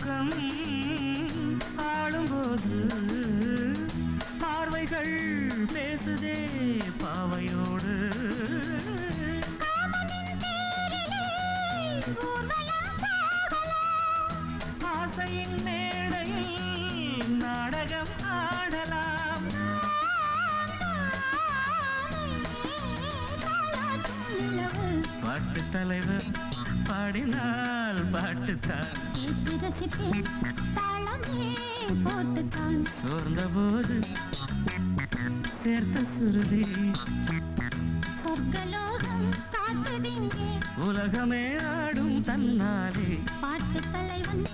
தூக்கம் ஆளும்போது பார்வைகள் பேசுதே பாவையோடு ஆசையின் மேடையில் நாடகம் ஆடலாம் பாட்டு தலைவர் பாடினால் பாட்டுத்தான் சோர்ந்த போது சேர்த்த சுருதி சொர்க்கலோகம் காட்டுதிங்கே உலகமே ஆடும் தன்னாலே பாட்டு தலைவன்